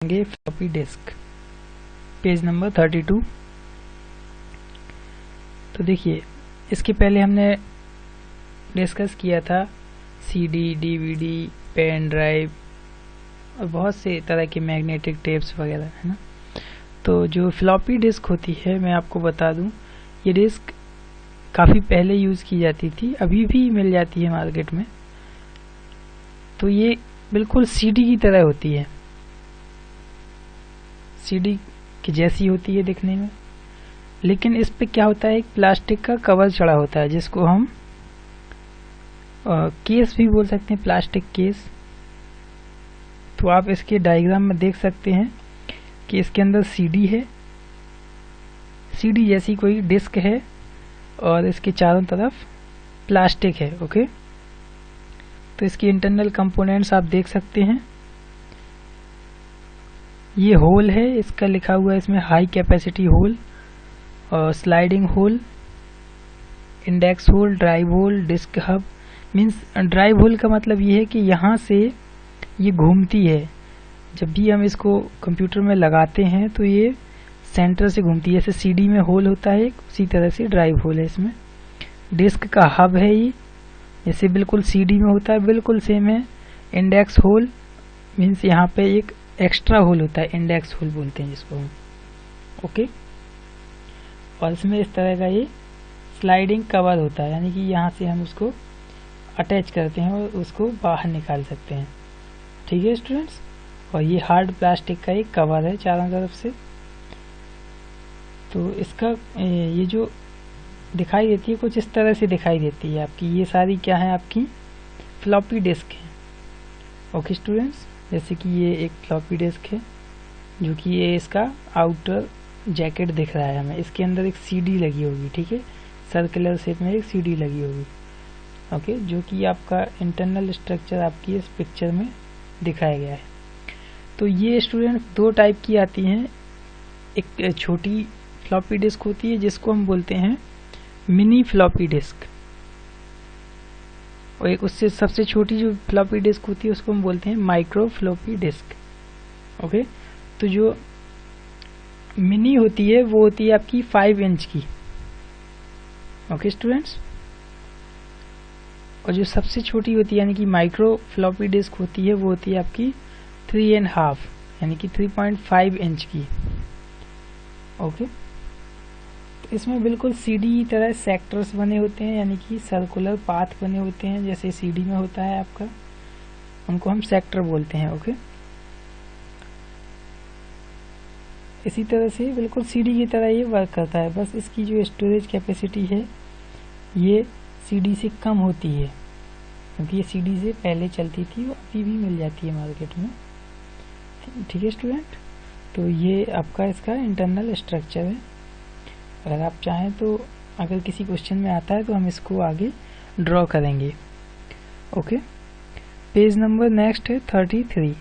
Floppy disk page number 32। तो देखिए, इसके पहले हमने डिस्कस किया था सीडी, डीवीडी, पेन ड्राइव और बहुत से तरह के मैग्नेटिक टेप्स वगैरह, है ना। तो जो फ्लॉपी डिस्क होती है, मैं आपको बता दूं, ये डिस्क काफ़ी पहले यूज़ की जाती थी, अभी भी मिल जाती है मार्केट में। तो ये बिल्कुल सीडी की तरह होती है, सीडी की जैसी होती है दिखने में, लेकिन इस पे क्या होता है, एक प्लास्टिक का कवर चढ़ा होता है जिसको हम केस भी बोल सकते हैं, प्लास्टिक केस। तो आप इसके डायग्राम में देख सकते हैं कि इसके अंदर सीडी है, सीडी जैसी कोई डिस्क है और इसके चारों तरफ प्लास्टिक है। ओके, तो इसकी इंटरनल कंपोनेंट्स आप देख सकते हैं। ये होल है, इसका लिखा हुआ है इसमें हाई कैपेसिटी होल और sliding hole, index hole, drive hole, disc hub. Means drive hole का मतलब ये है कि यहाँ से ये घूमती है, जब भी हम इसको कंप्यूटर में लगाते हैं तो ये सेंटर से घूमती है। जैसे सीडी में होल होता है उसी तरह से ड्राइव होल है इसमें। डिस्क का हब है ये, जैसे बिल्कुल सीडी में होता है बिल्कुल सेम है। इंडेक्स होल मीन्स यहाँ पे एक एक्स्ट्रा होल होता है, इंडेक्स होल बोलते हैं जिसको हम। ओके, और इसमें इस तरह का ये स्लाइडिंग कवर होता है, यानी कि यहाँ से हम उसको अटैच करते हैं और उसको बाहर निकाल सकते हैं। ठीक है स्टूडेंट्स, और ये हार्ड प्लास्टिक का एक कवर है चारों तरफ से। तो इसका ये जो दिखाई देती है कुछ इस तरह से दिखाई देती है आपकी। ये सारी क्या है, आपकी फ्लॉपी डिस्क है। ओके स्टूडेंट्स, जैसे कि ये एक फ्लॉपी डिस्क है जो कि ये इसका आउटर जैकेट दिख रहा है हमें। इसके अंदर एक सीडी लगी होगी, ठीक है, सर्कुलर शेप में एक सीडी लगी होगी। ओके, जो कि आपका इंटरनल स्ट्रक्चर आपकी इस पिक्चर में दिखाया गया है। तो ये स्टूडेंट दो टाइप की आती हैं। एक छोटी फ्लॉपी डिस्क होती है जिसको हम बोलते हैं मिनी फ्लॉपी डिस्क, और एक उससे सबसे छोटी जो फ्लॉपी डिस्क होती है उसको हम बोलते हैं माइक्रो फ्लॉपी डिस्क। ओके, तो जो मिनी होती है वो होती है आपकी 5 इंच की। ओके स्टूडेंट्स, और जो सबसे छोटी होती है यानी कि माइक्रो फ्लॉपी डिस्क होती है वो होती है आपकी 3.5 यानी कि 3.5 इंच की। ओके, तो इसमें बिल्कुल सीडी की तरह सेक्टर्स बने होते हैं, यानी कि सर्कुलर पाथ बने होते हैं जैसे सीडी में होता है आपका, उनको हम सेक्टर बोलते हैं। ओके, इसी तरह से बिल्कुल सीडी की तरह ये वर्क करता है, बस इसकी जो स्टोरेज कैपेसिटी है ये सीडी से कम होती है, क्योंकि ये सीडी से पहले चलती थी, वो अभी भी मिल जाती है मार्केट में। ठीक है स्टूडेंट, तो ये आपका इसका इंटरनल स्ट्रक्चर है। अगर आप चाहें तो अगर किसी क्वेश्चन में आता है तो हम इसको आगे ड्रॉ करेंगे। ओके, पेज नंबर नेक्स्ट है 33,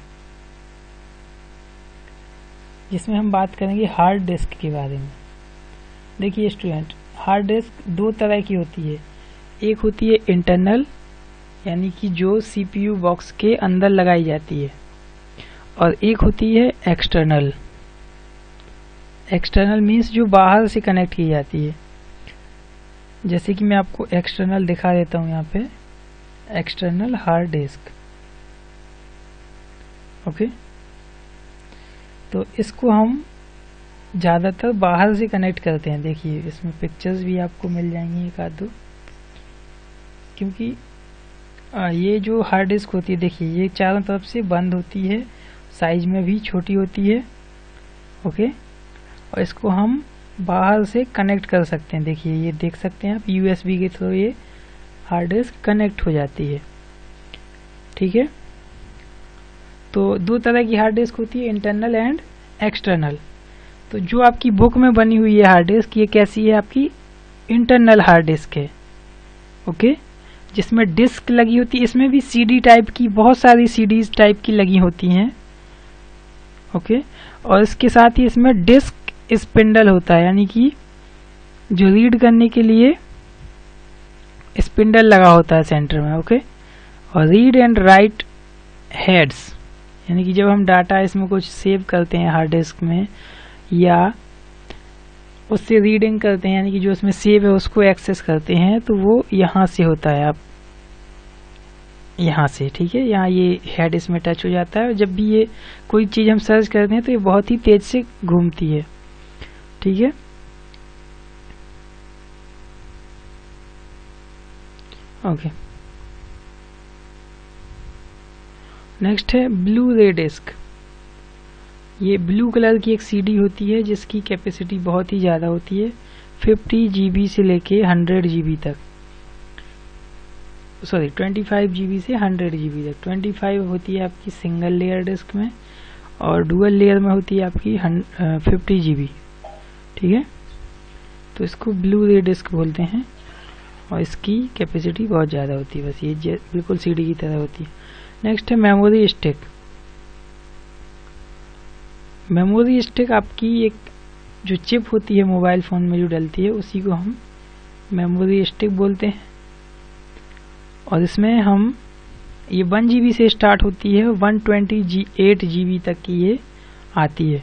जिसमें हम बात करेंगे हार्ड डिस्क के बारे में। देखिए स्टूडेंट, हार्ड डिस्क दो तरह की होती है। एक होती है इंटरनल, यानी कि जो सीपीयू बॉक्स के अंदर लगाई जाती है, और एक होती है एक्सटर्नल। एक्सटर्नल मीन्स जो बाहर से कनेक्ट की जाती है। जैसे कि मैं आपको एक्सटर्नल दिखा देता हूँ यहाँ पे, एक्सटर्नल हार्ड डिस्क। ओके, तो इसको हम ज़्यादातर बाहर से कनेक्ट करते हैं। देखिए इसमें पिक्चर्स भी आपको मिल जाएंगी एक आध दो, क्योंकि ये जो हार्ड डिस्क होती है, देखिए ये चारों तरफ से बंद होती है, साइज में भी छोटी होती है। ओके, और इसको हम बाहर से कनेक्ट कर सकते हैं। देखिए ये देख सकते हैं आप, यूएसबी के थ्रू ये हार्ड डिस्क कनेक्ट हो जाती है। ठीक है, तो दो तरह की हार्ड डिस्क होती है, इंटरनल एंड एक्सटर्नल। तो जो आपकी बुक में बनी हुई है हार्ड डिस्क, ये कैसी है, आपकी इंटरनल हार्ड डिस्क है। ओके, जिसमें डिस्क लगी होती है, इसमें भी सीडी टाइप की बहुत सारी सीडीज टाइप की लगी होती हैं। ओके, और इसके साथ ही इसमें डिस्क स्पिंडल होता है, यानी कि जो रीड करने के लिए स्पिंडल लगा होता है सेंटर में। ओके, और रीड एंड राइट हेड्स, यानी कि जब हम डाटा इसमें कुछ सेव करते हैं हार्ड डिस्क में या उससे रीडिंग करते हैं, यानी कि जो उसमें सेव है उसको एक्सेस करते हैं, तो वो यहाँ से होता है। आप यहाँ से, ठीक है, यहाँ ये हेड इसमें टच हो जाता है। जब भी ये कोई चीज़ हम सर्च करते हैं तो ये बहुत ही तेज से घूमती है, ठीक है। ओके, नेक्स्ट है ब्लू रे डिस्क। ये ब्लू कलर की एक सीडी होती है जिसकी कैपेसिटी बहुत ही ज़्यादा होती है, 50 GB से लेके 100 GB तक, सॉरी 25 GB से 100 GB तक। 25 होती है आपकी सिंगल लेयर डिस्क में और डुअल लेयर में होती है आपकी 50 GB, ठीक है। तो इसको ब्लू रे डिस्क बोलते हैं और इसकी कैपेसिटी बहुत ज़्यादा होती है, बस ये बिल्कुल सीडी की तरह होती है। नेक्स्ट है मेमोरी स्टिक। मेमोरी स्टिक आपकी एक जो चिप होती है मोबाइल फ़ोन में जो डलती है उसी को हम मेमोरी स्टिक बोलते हैं। और इसमें हम ये 1 GB से स्टार्ट होती है, 128 GB तक की ये आती है।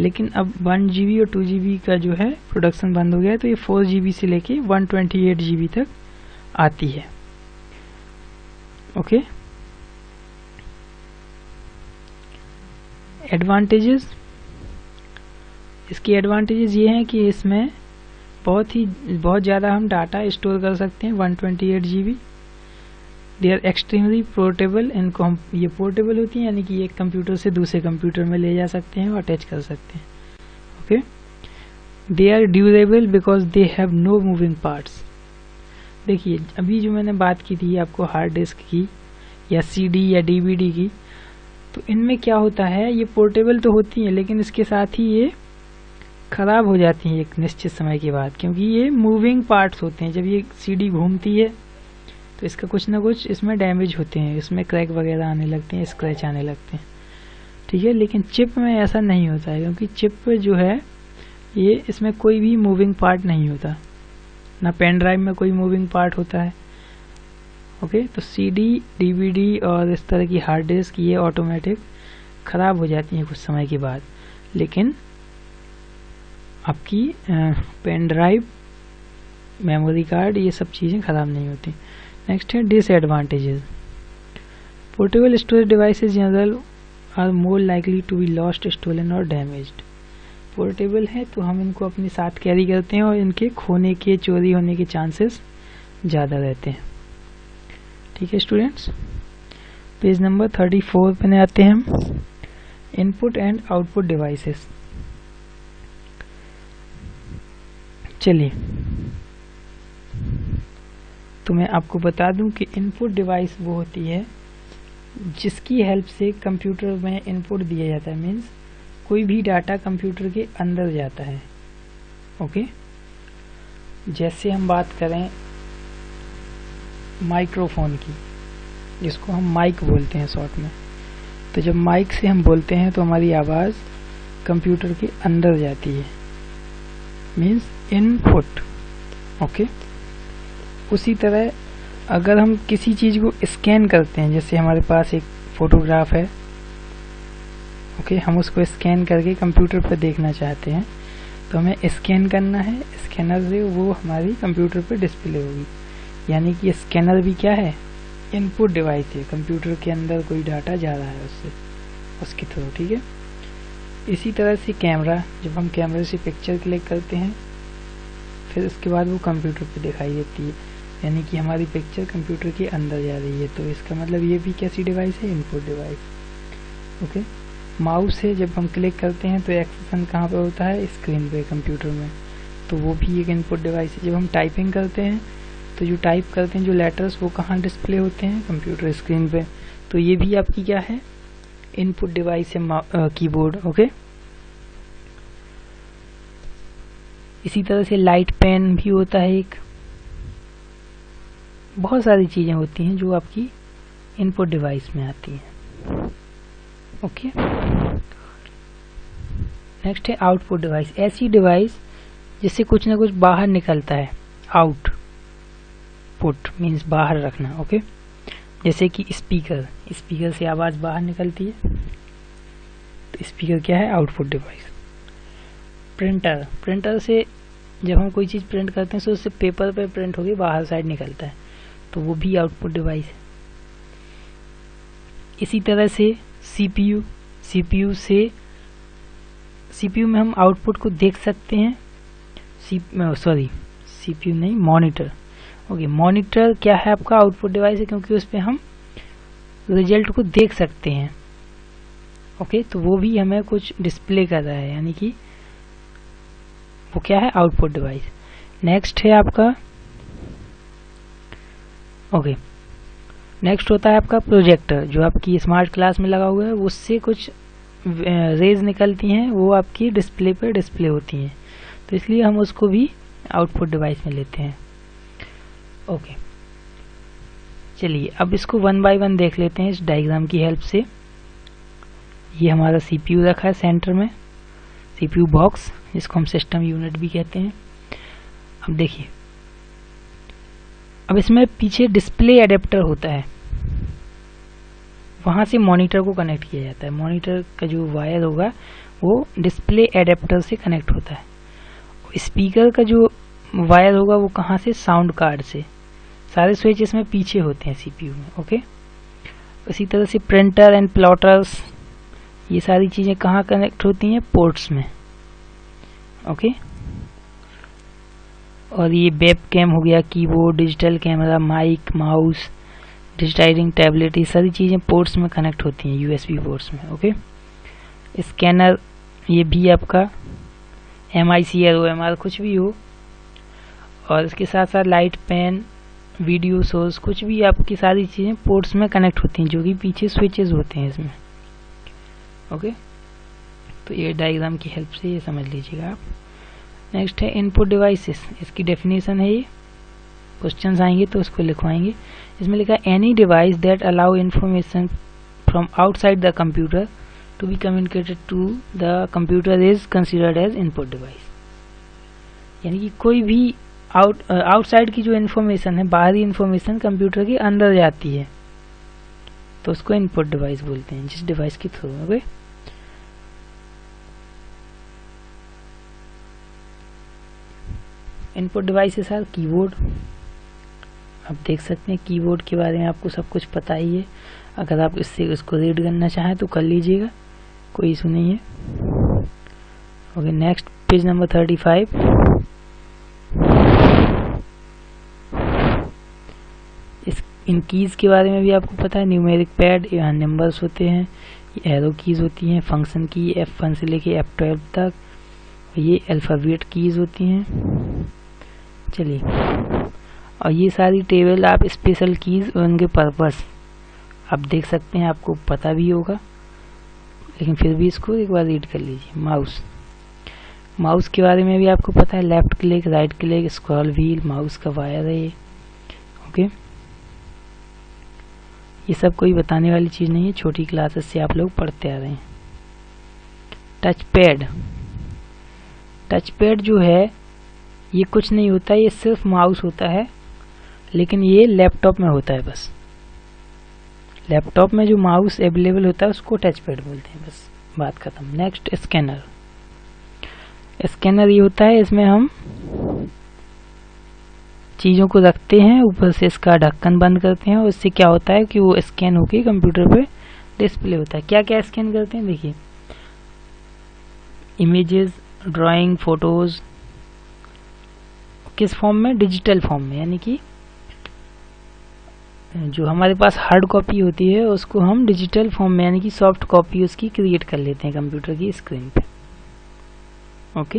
लेकिन अब 1 GB और 2 GB का जो है प्रोडक्शन बंद हो गया है, तो ये 4 GB से लेके 128 GB तक आती है। Okay, advantages. इसकी एडवांटेजेस ये हैं कि इसमें बहुत ज़्यादा हम डाटा स्टोर कर सकते हैं, 128 GB। They are extremely portable, इनको हम ये पोर्टेबल होती हैं, यानी कि एक कंप्यूटर से दूसरे कंप्यूटर में ले जा सकते हैं और अटैच कर सकते हैं। Okay, they are durable because they have no moving parts. देखिए अभी जो मैंने बात की थी आपको हार्ड डिस्क की या CD या DVD की, तो इनमें क्या होता है, ये पोर्टेबल तो होती हैं लेकिन इसके साथ ही ये ख़राब हो जाती हैं एक निश्चित समय के बाद, क्योंकि ये मूविंग पार्ट्स होते हैं। जब ये CD घूमती है तो इसका कुछ ना कुछ इसमें डैमेज होते हैं, इसमें क्रैक वगैरह आने लगते हैं, स्क्रैच आने लगते हैं, ठीक है। लेकिन चिप में ऐसा नहीं होता है, क्योंकि चिप जो है ये इसमें कोई भी मूविंग पार्ट नहीं होता, ना पेन ड्राइव में कोई मूविंग पार्ट होता है। ओके, तो CD, DVD और इस तरह की हार्ड डिस्क ये ऑटोमेटिक ख़राब हो जाती हैं कुछ समय के बाद, लेकिन आपकी पेन ड्राइव, मेमोरी कार्ड, ये सब चीज़ें ख़राब नहीं होती। नेक्स्ट है disadvantages. Portable storage devices general are more likely to be lost, stolen और डैमेज्ड। पोर्टेबल है तो हम इनको अपने साथ कैरी करते हैं और इनके खोने के, चोरी होने के चांसेस ज़्यादा रहते हैं, ठीक है स्टूडेंट्स। पेज नंबर 34 पे आते हैं हम, इनपुट एंड आउटपुट डिवाइसेस। चलिए, तो मैं आपको बता दूं कि इनपुट डिवाइस वो होती है जिसकी हेल्प से कंप्यूटर में इनपुट दिया जाता है, मीन्स कोई भी डाटा कंप्यूटर के अंदर जाता है। ओके, जैसे हम बात करें माइक्रोफोन की, जिसको हम माइक बोलते हैं शॉर्ट में, तो जब माइक से हम बोलते हैं तो हमारी आवाज़ कंप्यूटर के अंदर जाती है, मीन्स इनपुट। ओके, उसी तरह अगर हम किसी चीज़ को स्कैन करते हैं, जैसे हमारे पास एक फोटोग्राफ है, ओके, हम उसको स्कैन करके कंप्यूटर पर देखना चाहते हैं, तो हमें स्कैन करना है, स्कैनर से वो हमारी कंप्यूटर पर डिस्प्ले होगी। यानी कि स्कैनर भी क्या है, इनपुट डिवाइस है, कंप्यूटर के अंदर कोई डाटा जा रहा है उससे, उसके थ्रू, ठीक है। इसी तरह से कैमरा, जब हम कैमरे से पिक्चर क्लिक करते हैं फिर उसके बाद वो कंप्यूटर पे दिखाई देती है, यानी कि हमारी पिक्चर कंप्यूटर के अंदर जा रही है, तो इसका मतलब ये भी कैसी डिवाइस है, इनपुट डिवाइस। ओके, माउस है, जब हम क्लिक करते हैं तो एक्सेशन कहाँ पे होता है, स्क्रीन पे कंप्यूटर में, तो वो भी एक इनपुट डिवाइस है। जब हम टाइपिंग करते हैं तो जो टाइप करते हैं जो लेटर्स, वो कहाँ डिस्प्ले होते हैं, कंप्यूटर स्क्रीन पे, तो ये भी आपकी क्या है, इनपुट डिवाइस है, कीबोर्ड। ओके, इसी तरह से लाइट पेन भी होता है एक, बहुत सारी चीज़ें होती हैं जो आपकी इनपुट डिवाइस में आती हैं। ओके, नेक्स्ट है आउटपुट डिवाइस। ऐसी डिवाइस जिससे कुछ ना कुछ बाहर निकलता है, आउट पुट मीन्स बाहर रखना। ओके, जैसे कि स्पीकर, स्पीकर से आवाज़ बाहर निकलती है, तो स्पीकर क्या है, आउटपुट डिवाइस। प्रिंटर से जब हम कोई चीज़ प्रिंट करते हैं तो उससे पेपर पे प्रिंट होकर बाहर साइड निकलता है, तो वो भी आउटपुट डिवाइस है। इसी तरह से सीपीयू में हम आउटपुट को देख सकते हैं। सीपीयू नहीं, मॉनिटर। ओके, मॉनिटर क्या है, आपका आउटपुट डिवाइस है, क्योंकि उस पर हम रिजल्ट को देख सकते हैं। ओके, तो वो भी हमें कुछ डिस्प्ले कर रहा है, यानी कि वो क्या है, आउटपुट डिवाइस। नेक्स्ट है आपका नेक्स्ट होता है आपका प्रोजेक्टर, जो आपकी स्मार्ट क्लास में लगा हुआ है, उससे कुछ रेज निकलती हैं, वो आपकी डिस्प्ले पर डिस्प्ले होती हैं, तो इसलिए हम उसको भी आउटपुट डिवाइस में लेते हैं। ओके, चलिए अब इसको वन बाय वन देख लेते हैं इस डायग्राम की हेल्प से। ये हमारा सीपीयू रखा है सेंटर में, सीपीयू बॉक्स, जिसको हम सिस्टम यूनिट भी कहते हैं। अब देखिए, अब इसमें पीछे डिस्प्ले एडेप्टर होता है, वहां से मॉनिटर को कनेक्ट किया जाता है। मॉनिटर का जो वायर होगा वो डिस्प्ले एडेप्टर से कनेक्ट होता है। स्पीकर का जो वायर होगा वो कहाँ से, साउंड कार्ड से। सारे स्विच इसमें पीछे होते हैं सीपीयू में। ओके, इसी तरह से प्रिंटर एंड प्लॉटर्स, ये सारी चीजें कहाँ कनेक्ट होती हैं, पोर्ट्स में। ओके, और ये वेब कैम हो गया, keyboard, digital camera, mic, mouse, digitising tablet, ये सारी चीजें पोर्ट्स में कनेक्ट होती हैं, यूएसबी पोर्ट्स में। ओके, स्कैनर, ये भी आपका MIC या OMR कुछ भी हो, और इसके साथ साथ लाइट, पेन, वीडियो सोर्स, कुछ भी आपकी सारी चीजें पोर्ट्स में कनेक्ट होती हैं, जो कि पीछे स्विचेस होते हैं इसमें। ओके, तो ये डायग्राम की हेल्प से ये समझ लीजिएगा आप। नेक्स्ट है इनपुट डिवाइसेस, इसकी डेफिनेशन है, ये क्वेश्चंस आएंगे तो उसको लिखवाएंगे। इसमें लिखा है any device that allow information from outside the computer to be communicated to the computer is considered as input device. यानी कि कोई भी आउटसाइड की जो इन्फॉर्मेशन है, बाहरी इन्फॉर्मेशन कंप्यूटर के अंदर जाती है, तो उसको इनपुट डिवाइस बोलते हैं, जिस डिवाइस के through. Okay, input devices are keyboard. आप देख सकते हैं कीबोर्ड के बारे में आपको सब कुछ पता ही है, अगर आप इसको रीड करना चाहें तो कर लीजिएगा, कोई इशू नहीं है। Okay, next page number 35। इन कीज के बारे में भी आपको पता है, न्यूमेरिक पैड, यहाँ नंबर्स होते हैं, ये एरो कीज होती हैं, फंक्शन की F1 से लेके F12 तक, ये अल्फाबेट कीज होती हैं। चलिए, और ये सारी टेबल आप स्पेशल कीज और उनके पर्पस आप देख सकते हैं, आपको पता भी होगा, लेकिन फिर भी इसको एक बार रीड कर लीजिए। माउस के बारे में भी आपको पता है, left click, right click, scroll wheel, mouse का वायर है ये। ओके, ये सब कोई बताने वाली चीज नहीं है, छोटी क्लासेस से आप लोग पढ़ते आ रहे हैं। टच पैड जो है ये कुछ नहीं होता, ये सिर्फ माउस होता है, लेकिन ये लैपटॉप में होता है बस। लैपटॉप में जो माउस अवेलेबल होता है उसको टच पैड बोलते हैं, बस बात खत्म। नेक्स्ट स्कैनर ये होता है, इसमें हम चीज़ों को रखते हैं, ऊपर से इसका ढक्कन बंद करते हैं, और इससे क्या होता है कि वो स्कैन होके कंप्यूटर पे डिस्प्ले होता है। क्या क्या स्कैन करते हैं, देखिए, इमेजेस, ड्राइंग, फोटोज, किस फॉर्म में, डिजिटल फॉर्म में, यानी कि जो हमारे पास हार्ड कॉपी होती है उसको हम डिजिटल फॉर्म में, यानी कि सॉफ्ट कॉपी उसकी क्रिएट कर लेते हैं कंप्यूटर की स्क्रीन पे। ओके,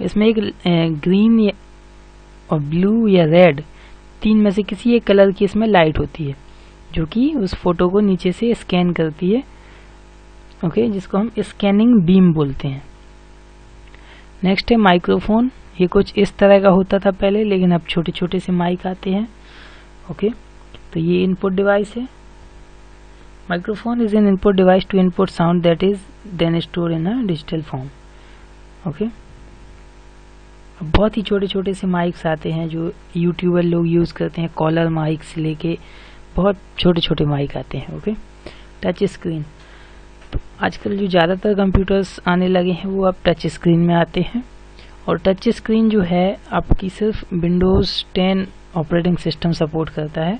इसमें एक ग्रीन और ब्लू या रेड, तीन में से किसी एक कलर की इसमें लाइट होती है, जो कि उस फोटो को नीचे से स्कैन करती है। ओके, जिसको हम स्कैनिंग बीम बोलते हैं। नेक्स्ट है माइक्रोफोन, ये कुछ इस तरह का होता था पहले, लेकिन अब छोटे छोटे से माइक आते हैं। ओके, तो ये इनपुट डिवाइस है। Microphone is an input device to input sound that is then store in a digital form. Okay, अब बहुत ही छोटे छोटे से माइक्स आते हैं जो यूट्यूबर लोग यूज करते हैं, कॉलर माइक से लेके बहुत छोटे छोटे माइक आते हैं। Okay, touch screen. तो आजकल जो ज़्यादातर कंप्यूटर्स आने लगे हैं वो अब टच स्क्रीन में आते हैं, और टच स्क्रीन जो है आपकी सिर्फ विंडोज़ 10 ऑपरेटिंग सिस्टम सपोर्ट करता है।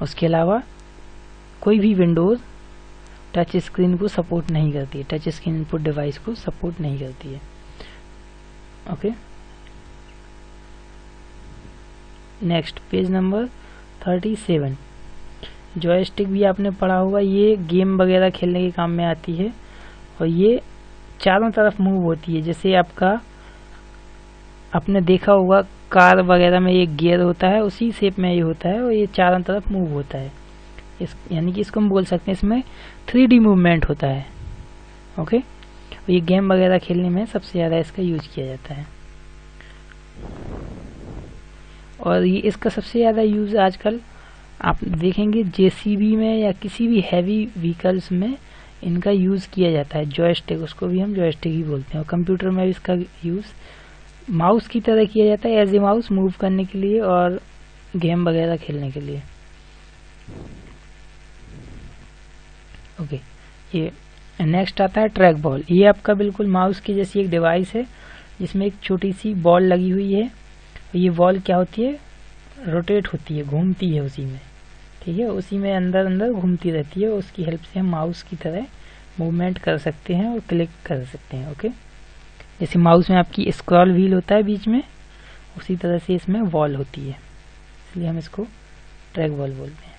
उसके अलावा कोई भी विंडोज़ टच स्क्रीन को सपोर्ट नहीं करती है, टच स्क्रीन इनपुट डिवाइस को सपोर्ट नहीं करती है। Okay, next page number 37। Joystick भी आपने पढ़ा होगा, ये गेम वगैरह खेलने के काम में आती है, और ये चारों तरफ मूव होती है। जैसे आपने देखा होगा कार वगैरह में एक गियर होता है, उसी शेप में ये होता है, और ये चारों तरफ मूव होता है। यानी कि इसको हम बोल सकते हैं इसमें 3D मूवमेंट होता है। ओके, और ये गेम वगैरह खेलने में सबसे ज़्यादा इसका यूज किया जाता है, और ये इसका सबसे ज़्यादा यूज आजकल आप देखेंगे जेसीबी में या किसी भी हैवी व्हीकल्स में इनका यूज़ किया जाता है। जॉयस्टिक, उसको भी हम जॉयस्टिक ही बोलते हैं, और कंप्यूटर में भी इसका यूज़ माउस की तरह किया जाता है, एज ए माउस मूव करने के लिए और गेम वगैरह खेलने के लिए। ओके, ये नेक्स्ट आता है ट्रैक बॉल। ये आपका बिल्कुल माउस की जैसी एक डिवाइस है जिसमें एक छोटी सी बॉल लगी हुई है। ये बॉल क्या होती है, रोटेट होती है, घूमती है उसी में, ठीक है, उसी में अंदर अंदर घूमती रहती है। उसकी हेल्प से हम माउस की तरह मूवमेंट कर सकते हैं और क्लिक कर सकते हैं। ओके, जैसे माउस में आपकी स्क्रॉल व्हील होता है बीच में, उसी तरह से इसमें बॉल होती है, इसलिए हम इसको ट्रैक बॉल बोलते हैं।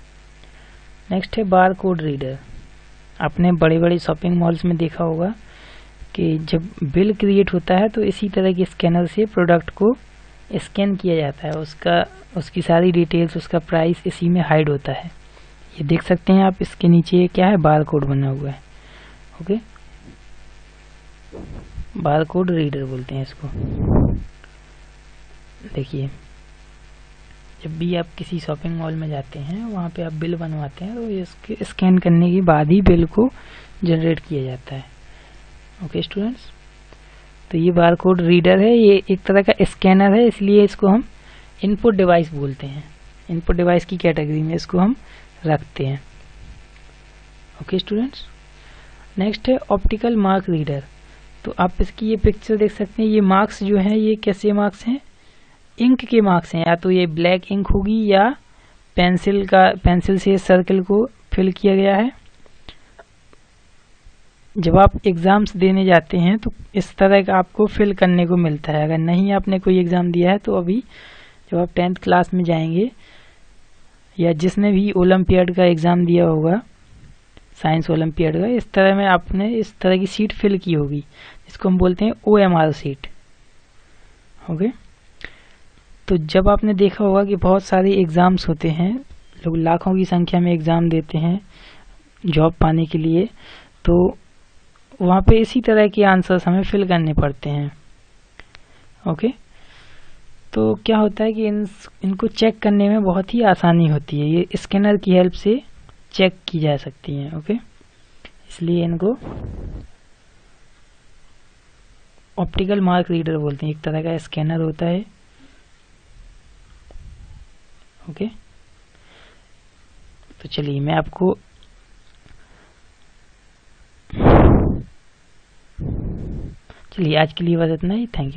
नेक्स्ट है बार कोड रीडर। आपने बड़े बड़े शॉपिंग मॉल्स में देखा होगा कि जब बिल क्रिएट होता है तो इसी तरह के स्कैनर से प्रोडक्ट को स्कैन किया जाता है, उसकी सारी डिटेल्स, उसका प्राइस इसी में हाइड होता है। ये देख सकते हैं आप, इसके नीचे क्या है, बार कोड बना हुआ है। ओके, बार कोड रीडर बोलते हैं इसको। देखिए, जब भी आप किसी शॉपिंग मॉल में जाते हैं, वहाँ पे आप बिल बनवाते हैं, तो इसके स्कैन करने के बाद ही बिल को जनरेट किया जाता है। ओके स्टूडेंट्स, तो ये बार कोड रीडर है, ये एक तरह का स्कैनर है, इसलिए इसको हम इनपुट डिवाइस बोलते हैं। इनपुट डिवाइस की कैटेगरी में इसको हम रखते हैं। ओके स्टूडेंट्स, नेक्स्ट है ऑप्टिकल मार्क रीडर। तो आप इसकी ये पिक्चर देख सकते हैं, ये मार्क्स जो हैं ये कैसे मार्क्स हैं, इंक के मार्क्स हैं। या तो ये ब्लैक इंक होगी या पेंसिल से सर्कल को फिल किया गया है। जब आप एग्ज़ाम्स देने जाते हैं तो इस तरह का आपको फिल करने को मिलता है। अगर नहीं आपने कोई एग्ज़ाम दिया है तो अभी जब आप 10th क्लास में जाएंगे, या जिसने भी ओलंपियाड का एग्ज़ाम दिया होगा, साइंस ओलंपियाड का, इस तरह में आपने इस तरह की सीट फिल की होगी, जिसको हम बोलते हैं OMR सीट। ओके, तो जब आपने देखा होगा कि बहुत सारे एग्ज़ाम्स होते हैं, लोग लाखों की संख्या में एग्ज़ाम देते हैं जॉब पाने के लिए, तो वहाँ पे इसी तरह के आंसर्स हमें फिल करने पड़ते हैं। ओके, तो क्या होता है कि इनको चेक करने में बहुत ही आसानी होती है, ये स्कैनर की हेल्प से चेक की जा सकती हैं। ओके, इसलिए इनको ऑप्टिकल मार्क रीडर बोलते हैं, एक तरह का स्कैनर होता है। ओके, तो चलिए मैं आपको आज के लिए बस इतना ही। Thank you.